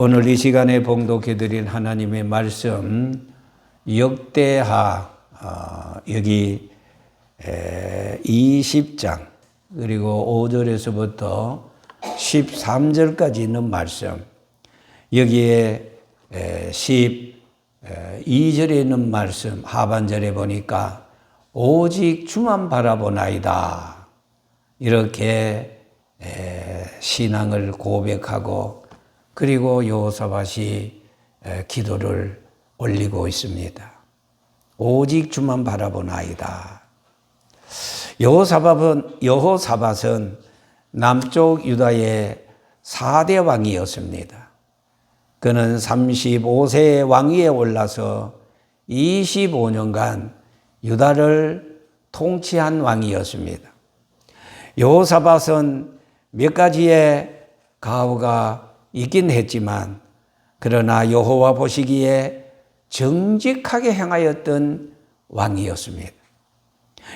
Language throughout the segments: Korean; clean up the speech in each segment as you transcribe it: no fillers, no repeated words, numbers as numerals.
오늘 이 시간에 봉독해드린 하나님의 말씀 역대하 여기 20장 그리고 5절에서부터 13절까지 있는 말씀, 여기에 12절에 있는 말씀 하반절에 보니까 오직 주만 바라보나이다, 이렇게 신앙을 고백하고 그리고 여호사밧이 기도를 올리고 있습니다. 오직 주만 바라보나이다. 여호사밧은 남쪽 유다의 4대 왕이었습니다. 그는 35세의 왕위에 올라서 25년간 유다를 통치한 왕이었습니다. 여호사밧은 몇 가지의 가호가 있긴 했지만 그러나 여호와 보시기에 정직하게 행하였던 왕이었습니다.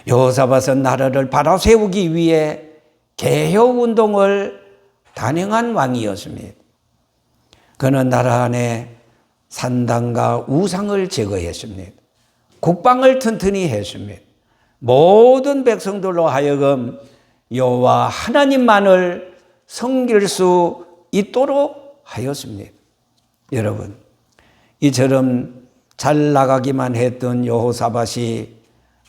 여호사밧은 나라를 바로세우기 위해 개혁운동을 단행한 왕이었습니다. 그는 나라 안에 산당과 우상을 제거했습니다. 국방을 튼튼히 했습니다. 모든 백성들로 하여금 여호와 하나님만을 섬길 수 있도록 하였습니다. 여러분, 이처럼 잘 나가기만 했던 여호사밧이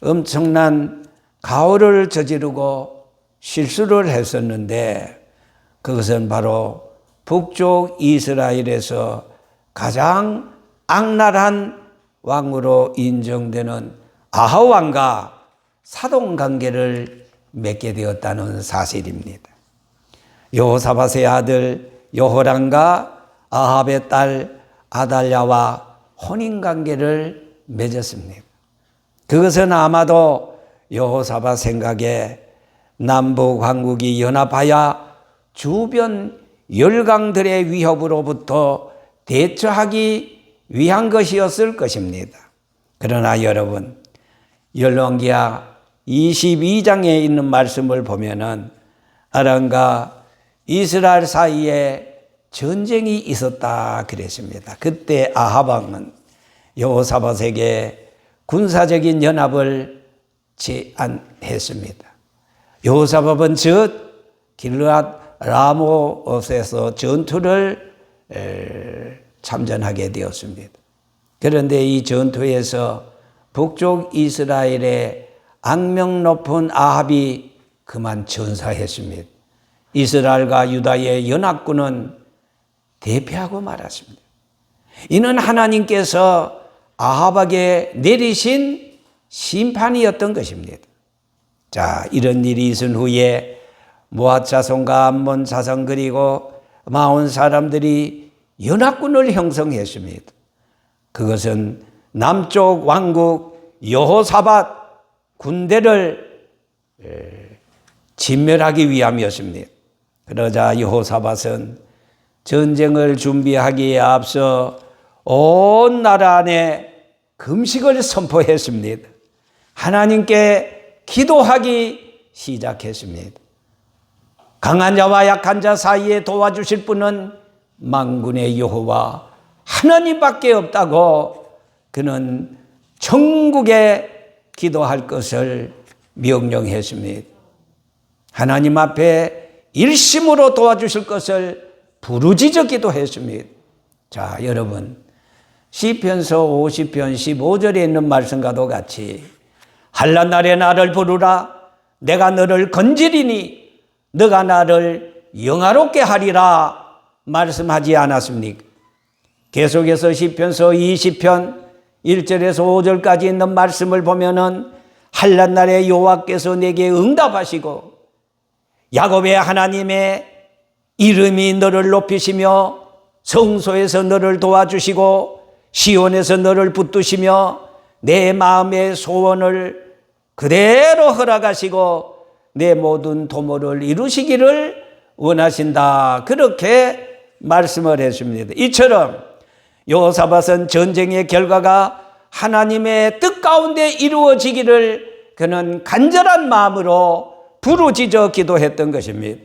엄청난 가호를 저지르고 실수를 했었는데, 그것은 바로 북쪽 이스라엘에서 가장 악랄한 왕으로 인정되는 아합 왕과 사돈관계를 맺게 되었다는 사실입니다. 여호사밧의 아들 여호람과 아합의 딸 아달랴와 혼인관계를 맺었습니다. 그것은 아마도 여호사밧 생각에 남북 왕국이 연합하여 주변 열강들의 위협으로부터 대처하기 위한 것이었을 것입니다. 그러나 여러분, 열왕기하 22장에 있는 말씀을 보면은 아람과 이스라엘 사이에 전쟁이 있었다 그랬습니다. 그때 아합 왕은 여호사밧에게 군사적인 연합을 제안했습니다. 여호사밧은 길르앗 라모스에서 전투를 참전하게 되었습니다. 그런데 이 전투에서 북쪽 이스라엘의 악명 높은 아합이 그만 전사했습니다. 이스라엘과 유다의 연합군은 대패하고 말았습니다. 이는 하나님께서 아합에게 내리신 심판이었던 것입니다. 자, 이런 일이 있은 후에 모압 자손과 암몬 자손 그리고 마온 사람들이 연합군을 형성했습니다. 그것은 남쪽 왕국 여호사밧 군대를 진멸하기 위함이었습니다. 그러자 여호사밧은 전쟁을 준비하기에 앞서 온 나라 안에 금식을 선포했습니다. 하나님께 기도하기 시작했습니다. 강한 자와 약한 자 사이에 도와주실 분은 만군의 여호와 하나님밖에 없다고 그는 천국에 기도할 것을 명령했습니다. 하나님 앞에 일심으로 도와주실 것을 부르짖어 기도했습니다. 자, 여러분, 시편서 50편 15절에 있는 말씀과도 같이 한란 날에 나를 부르라, 내가 너를 건지리니 너가 나를 영화롭게 하리라 말씀하지 않았습니까? 계속해서 시편서 20편 1절에서 5절까지 있는 말씀을 보면은 한란 날에 여호와께서 내게 응답하시고 야곱의 하나님의 이름이 너를 높이시며 성소에서 너를 도와주시고 시온에서 너를 붙드시며 내 마음의 소원을 그대로 허락하시고 내 모든 도모를 이루시기를 원하신다, 그렇게 말씀을 했습니다. 이처럼 여호사밧은 전쟁의 결과가 하나님의 뜻 가운데 이루어지기를 그는 간절한 마음으로 부르짖어 기도했던 것입니다.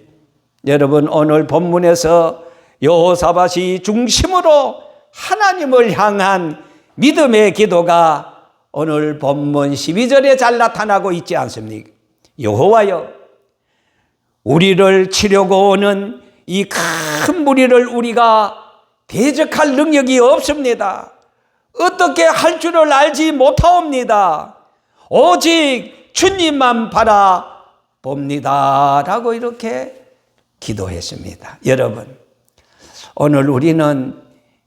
여러분, 오늘 본문에서 여호사밧이 중심으로 하나님을 향한 믿음의 기도가 오늘 본문 12절에 잘 나타나고 있지 않습니까? 여호와여, 우리를 치려고 오는 이 큰 무리를 우리가 대적할 능력이 없습니다. 어떻게 할 줄을 알지 못하옵니다. 오직 주님만 바라봅니다. 라고 이렇게 기도했습니다. 여러분, 오늘 우리는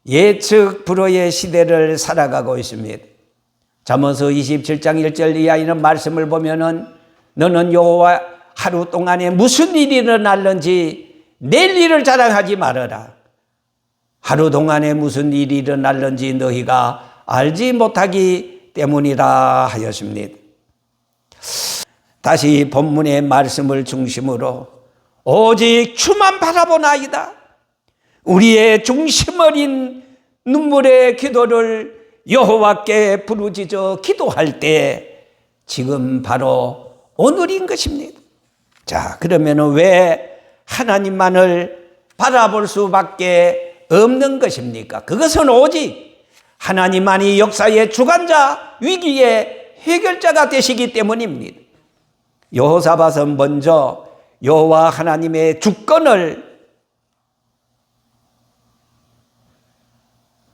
예측 불허의 시대를 살아가고 있습니다. 잠언서 27장 1절 이하에는 말씀을 보면은 너는 여호와 하루 동안에 무슨 일이 일어날는지 내일 일을 자랑하지 말아라. 하루 동안에 무슨 일이 일어날는지 너희가 알지 못하기 때문이라 하였습니다. 다시 본문의 말씀을 중심으로 오직 주만 바라보나이다. 우리의 중심 어린 눈물의 기도를 여호와께 부르짖어 기도할 때 지금 바로 오늘인 것입니다. 자, 그러면 왜 하나님만을 바라볼 수밖에 없는 것입니까? 그것은 오직 하나님만이 역사의 주관자, 위기의 해결자가 되시기 때문입니다. 여호사밧은 먼저 여호와 하나님의 주권을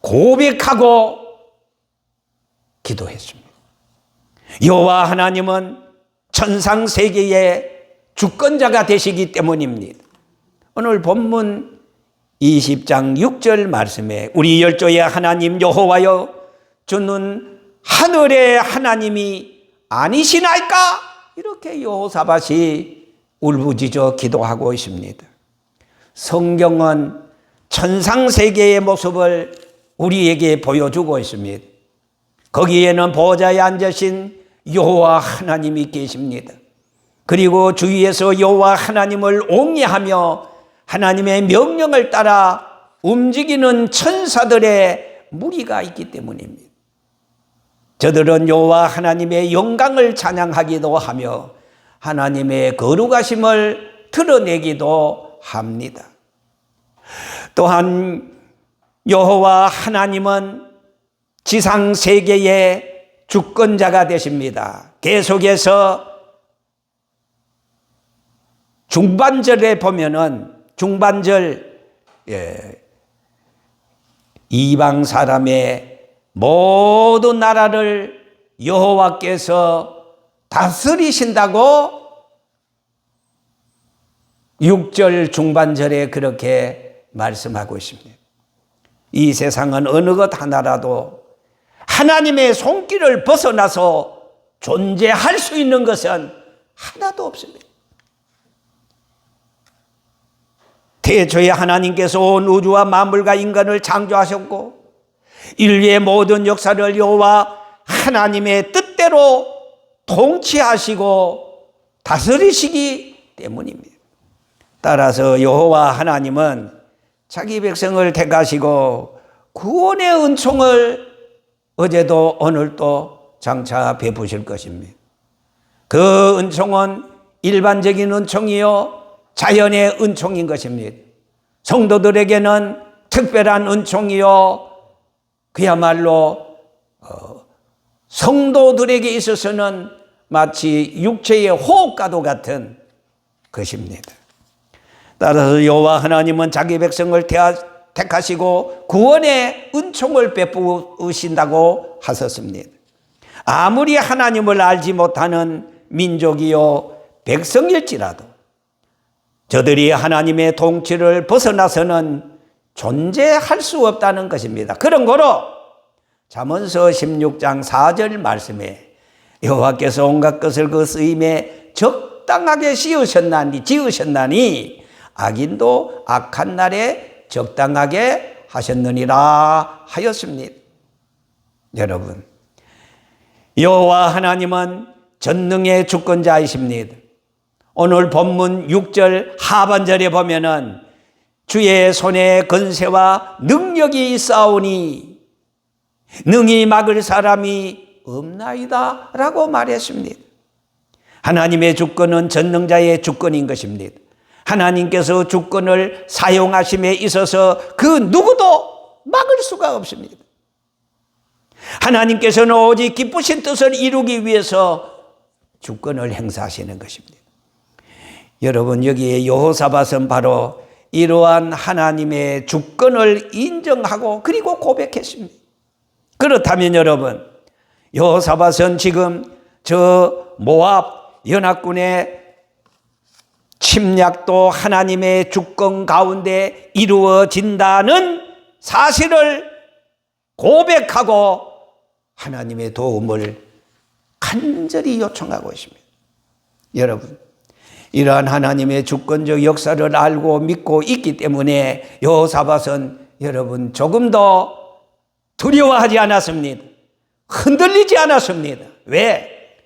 고백하고 기도했습니다. 여호와 하나님은 천상세계의 주권자가 되시기 때문입니다. 오늘 본문 20장 6절 말씀에 우리 열조의 하나님 여호와여, 주는 하늘의 하나님이 아니시나이까? 이렇게 여호사밧이 울부짖어 기도하고 있습니다. 성경은 천상세계의 모습을 우리에게 보여주고 있습니다. 거기에는 보좌에 앉으신 여호와 하나님이 계십니다. 그리고 주위에서 여호와 하나님을 옹리하며 하나님의 명령을 따라 움직이는 천사들의 무리가 있기 때문입니다. 저들은 여호와 하나님의 영광을 찬양하기도 하며 하나님의 거룩하심을 드러내기도 합니다. 또한 여호와 하나님은 지상 세계의 주권자가 되십니다. 계속해서 중반절에 보면은 중반절 이방 사람의 모든 나라를 여호와께서 다스리신다고 6절 중반절에 그렇게 말씀하고 있습니다. 이 세상은 어느 것 하나라도 하나님의 손길을 벗어나서 존재할 수 있는 것은 하나도 없습니다. 태초에 하나님께서 온 우주와 만물과 인간을 창조하셨고 인류의 모든 역사를 여호와 하나님의 뜻대로 통치하시고 다스리시기 때문입니다. 따라서 여호와 하나님은 자기 백성을 택하시고 구원의 은총을 어제도 오늘도 장차 베푸실 것입니다. 그 은총은 일반적인 은총이요 자연의 은총인 것입니다. 성도들에게는 특별한 은총이요 그야말로 성도들에게 있어서는 마치 육체의 호흡과도 같은 것입니다. 따라서 여호와 하나님은 자기 백성을 택하시고 구원의 은총을 베푸신다고 하셨습니다. 아무리 하나님을 알지 못하는 민족이요 백성일지라도 저들이 하나님의 통치를 벗어나서는 존재할 수 없다는 것입니다. 그런 거로 잠언서 16장 4절 말씀에 여호와께서 온갖 것을 그 쓰임에 적당하게 지으셨나니 악인도 악한 날에 적당하게 하셨느니라 하였습니다. 여러분, 여호와 하나님은 전능의 주권자이십니다. 오늘 본문 6절 하반절에 보면은 주의 손에 권세와 능력이 있사오니 능히 막을 사람이 없나이다 라고 말했습니다. 하나님의 주권은 전능자의 주권인 것입니다. 하나님께서 주권을 사용하심에 있어서 그 누구도 막을 수가 없습니다. 하나님께서는 오직 기쁘신 뜻을 이루기 위해서 주권을 행사하시는 것입니다. 여러분, 여기에 여호사밧은 바로 이러한 하나님의 주권을 인정하고 그리고 고백했습니다. 그렇다면 여러분, 여호사밧은 지금 저 모압 연합군의 침략도 하나님의 주권 가운데 이루어진다는 사실을 고백하고 하나님의 도움을 간절히 요청하고 있습니다. 여러분, 이러한 하나님의 주권적 역사를 알고 믿고 있기 때문에 여호사밧은 여러분 조금 더 두려워하지 않았습니다. 흔들리지 않았습니다. 왜?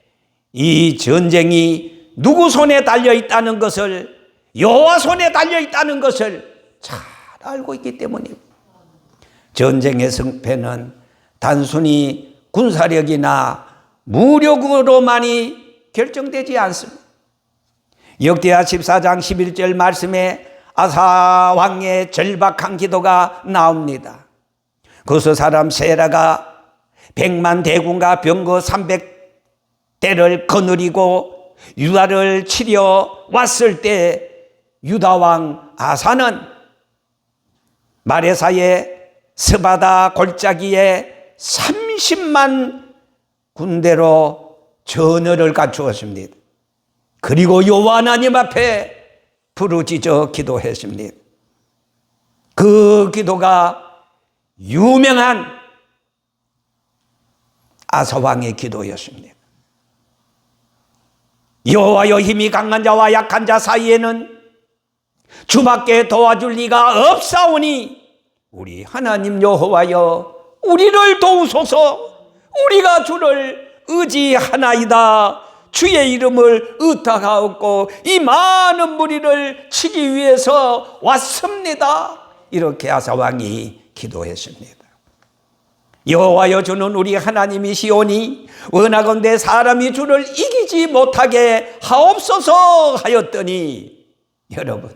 이 전쟁이 누구 손에 달려있다는 것을, 여호와 손에 달려있다는 것을 잘 알고 있기 때문입니다. 전쟁의 승패는 단순히 군사력이나 무력으로만이 결정되지 않습니다. 역대하 14장 11절 말씀에 아사 왕의 절박한 기도가 나옵니다. 거기서 사람 세라가 100만 대군과 병거 300대를 거느리고 유다를 치려 왔을 때 유다 왕 아사는 마레사의 스바다 골짜기에 30만 군대로 전열을 갖추었습니다. 그리고 여호와 하나님 앞에 부르짖어 기도했습니다. 그 기도가 유명한 아사 왕의 기도였습니다. 여호와여, 힘이 강한 자와 약한 자 사이에는 주밖에 도와줄 리가 없사오니 우리 하나님 여호와여, 우리를 도우소서. 우리가 주를 의지하나이다. 주의 이름을 의탁하옵고 이 많은 무리를 치기 위해서 왔습니다. 이렇게 아사 왕이 기도했습니다. 여호와여, 주는 우리 하나님이시오니 원하건대 사람이 주를 이기지 못하게 하옵소서 하였더니, 여러분,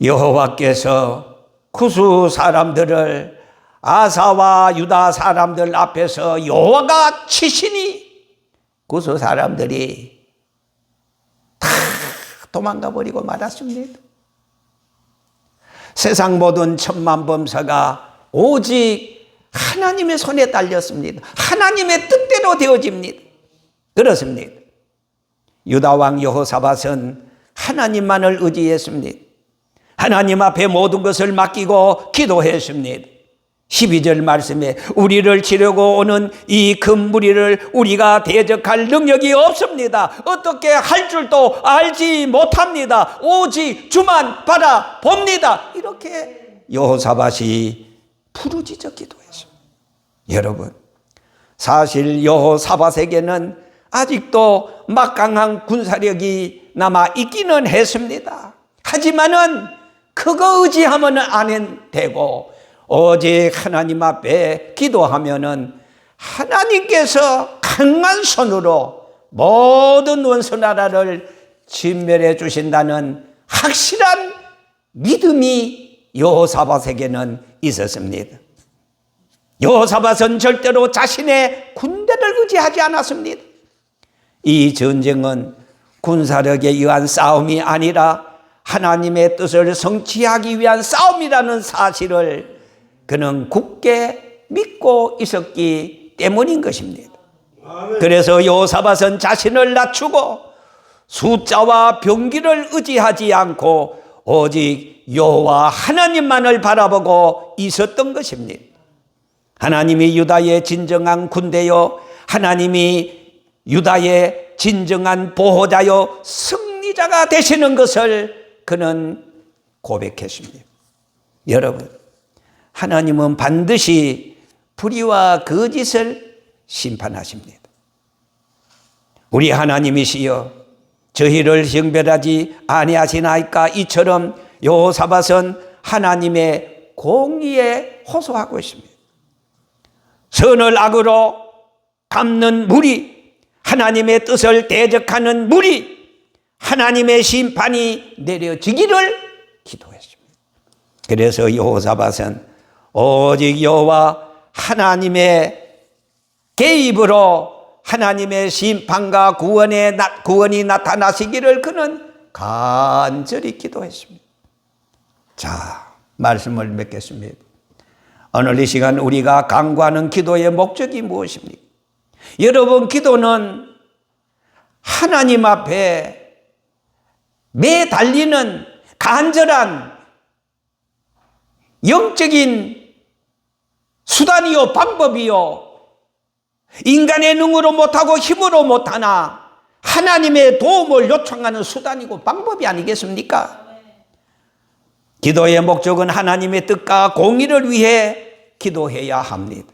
여호와께서 구스 사람들을 아사와 유다 사람들 앞에서 여호와가 치시니 구스 사람들이 다 도망가 버리고 말았습니다. 세상 모든 천만 범사가 오직 하나님의 손에 달렸습니다. 하나님의 뜻대로 되어집니다. 그렇습니다. 유다 왕 여호사밧은 하나님만을 의지했습니다. 하나님 앞에 모든 것을 맡기고 기도했습니다. 12절 말씀에 우리를 치려고 오는 이 큰 무리를 우리가 대적할 능력이 없습니다. 어떻게 할 줄도 알지 못합니다. 오직 주만 바라봅니다. 이렇게 여호사밧이 부르짖어 기도했습니다. 여러분, 사실 여호사밧에게는 아직도 막강한 군사력이 남아 있기는 했습니다. 하지만은 그거 의지하면 안 되고 오직 하나님 앞에 기도하면은 하나님께서 강한 손으로 모든 원수 나라를 진멸해 주신다는 확실한 믿음이 여호사밧에게는 있었습니다. 여호사밧은 절대로 자신의 군대를 의지하지 않았습니다. 이 전쟁은 군사력에 의한 싸움이 아니라 하나님의 뜻을 성취하기 위한 싸움이라는 사실을 그는 굳게 믿고 있었기 때문인 것입니다. 그래서 여호사밧은 자신을 낮추고 숫자와 병기를 의지하지 않고 오직 여호와 하나님만을 바라보고 있었던 것입니다. 하나님이 유다의 진정한 군대요, 하나님이 유다의 진정한 보호자요 승리자가 되시는 것을 그는 고백했습니다. 여러분, 하나님은 반드시 불의와 거짓을 심판하십니다. 우리 하나님이시여, 저희를 형별하지 아니하시나이까? 이처럼 여호사밧은 하나님의 공의에 호소하고 있습니다. 선을 악으로 갚는 무리, 하나님의 뜻을 대적하는 무리, 하나님의 심판이 내려지기를 기도했습니다. 그래서 여호사밧은 오직 여호와 하나님의 개입으로 하나님의 심판과 구원이 나타나시기를 그는 간절히 기도했습니다. 자, 말씀을 맺겠습니다. 오늘 이 시간 우리가 간구하는 기도의 목적이 무엇입니까? 여러분, 기도는 하나님 앞에 매달리는 간절한 영적인 수단이요, 방법이요, 인간의 능으로 못하고 힘으로 못하나 하나님의 도움을 요청하는 수단이고 방법이 아니겠습니까? 기도의 목적은 하나님의 뜻과 공의를 위해 기도해야 합니다.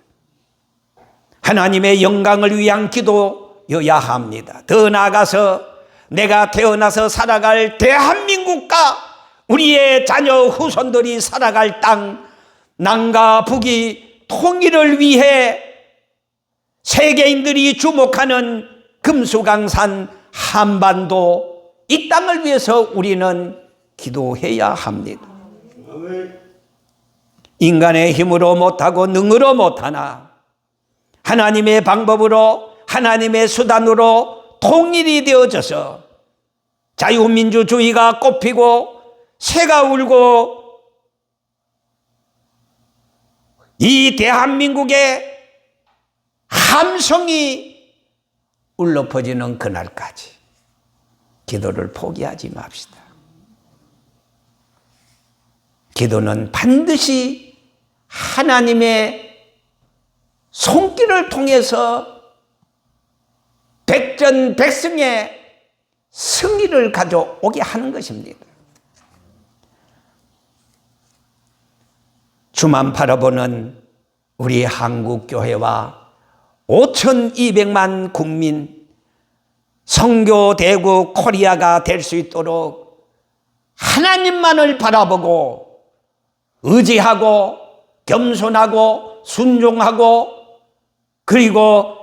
하나님의 영광을 위한 기도여야 합니다. 더 나아가서 내가 태어나서 살아갈 대한민국과 우리의 자녀 후손들이 살아갈 땅, 남과 북이 통일을 위해 세계인들이 주목하는 금수강산 한반도, 이 땅을 위해서 우리는 기도해야 합니다. 인간의 힘으로 못하고 능으로 못하나 하나님의 방법으로, 하나님의 수단으로 통일이 되어져서 자유민주주의가 꽃피고 새가 울고 이 대한민국의 함성이 울려 퍼지는 그날까지 기도를 포기하지 맙시다. 기도는 반드시 하나님의 손길을 통해서 백전백승의 승리를 가져오게 하는 것입니다. 주만 바라보는 우리 한국교회와 5,200만 국민, 선교 대국 코리아가 될 수 있도록 하나님만을 바라보고 의지하고 겸손하고 순종하고 그리고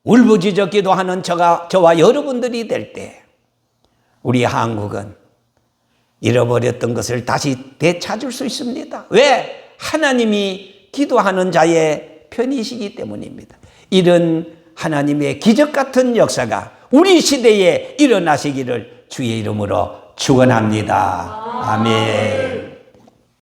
울부짖어 기도하는 저와 여러분들이 될 때 우리 한국은 잃어버렸던 것을 다시 되찾을 수 있습니다. 왜? 하나님이 기도하는 자의 편이시기 때문입니다. 이런 하나님의 기적 같은 역사가 우리 시대에 일어나시기를 주의 이름으로 축원합니다. 아멘.